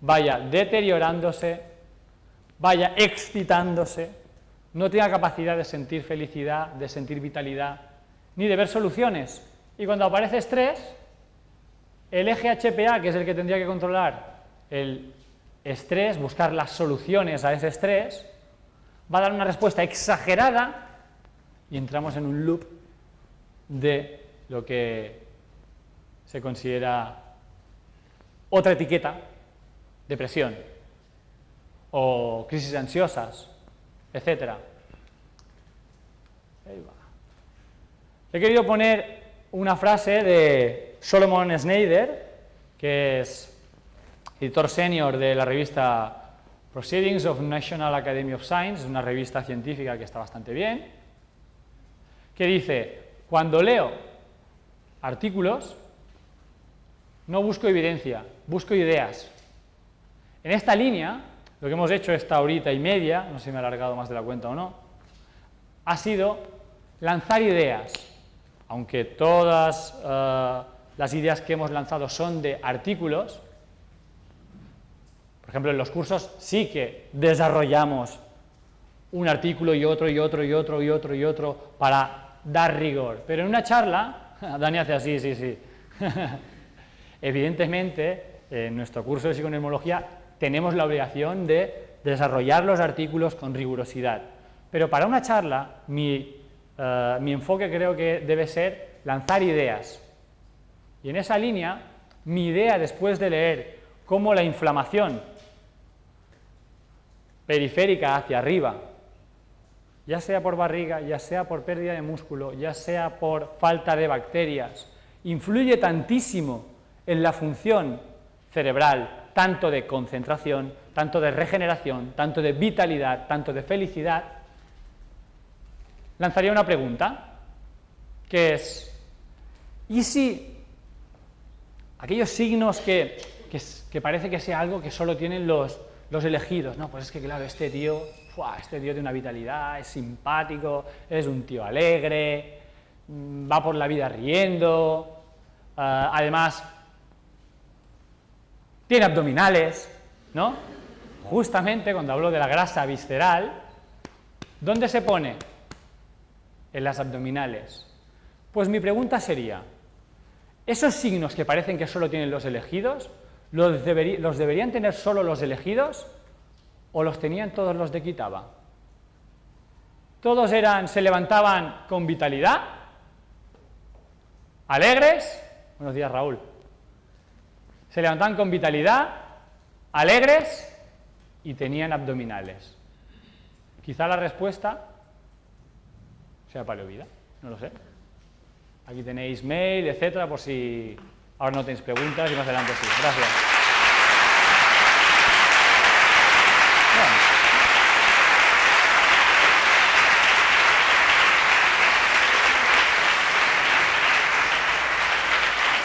vaya deteriorándose, vaya excitándose, no tenga capacidad de sentir felicidad, de sentir vitalidad, ni de ver soluciones. Y cuando aparece estrés, el eje HPA, que es el que tendría que controlar el estrés, buscar las soluciones a ese estrés, va a dar una respuesta exagerada y entramos en un loop de lo que se considera otra etiqueta, depresión o crisis ansiosas, etc. He querido poner una frase de Solomon Snyder, que es editor senior de la revista Proceedings of National Academy of Science, es una revista científica que está bastante bien, que dice: cuando leo artículos, no busco evidencia, busco ideas. En esta línea, lo que hemos hecho esta horita y media, no sé si me he alargado más de la cuenta o no, ha sido lanzar ideas. Aunque todas las ideas que hemos lanzado son de artículos, por ejemplo, en los cursos sí que desarrollamos un artículo y otro y otro y otro y otro y otro para dar rigor. Pero en una charla, Dani hace así, sí. Evidentemente, en nuestro curso de psiconeurología tenemos la obligación de desarrollar los artículos con rigurosidad. Pero para una charla, mi enfoque creo que debe ser lanzar ideas. Y en esa línea, mi idea después de leer cómo la inflamación periférica hacia arriba, ya sea por barriga, ya sea por pérdida de músculo, ya sea por falta de bacterias, influye tantísimo en la función cerebral, tanto de concentración, tanto de regeneración, tanto de vitalidad, tanto de felicidad. Lanzaría una pregunta, que es: ¿y si aquellos signos que parece que sea algo que solo tienen los elegidos? No, pues es que claro, este tío tiene una vitalidad, es simpático, es un tío alegre, va por la vida riendo, además tiene abdominales, ¿no? Justamente cuando hablo de la grasa visceral, ¿dónde se pone? En las abdominales. Pues mi pregunta sería: ¿esos signos que parecen que solo tienen los elegidos, los deberían tener solo los elegidos o los tenían todos los de Kitaba? ¿Todos se levantaban con vitalidad? ¿Alegres? Buenos días, Raúl. Se levantaban con vitalidad, alegres y tenían abdominales. Quizá la respuesta sea paleovida, no lo sé. Aquí tenéis mail, etcétera, por si ahora no tenéis preguntas y más adelante sí. Gracias.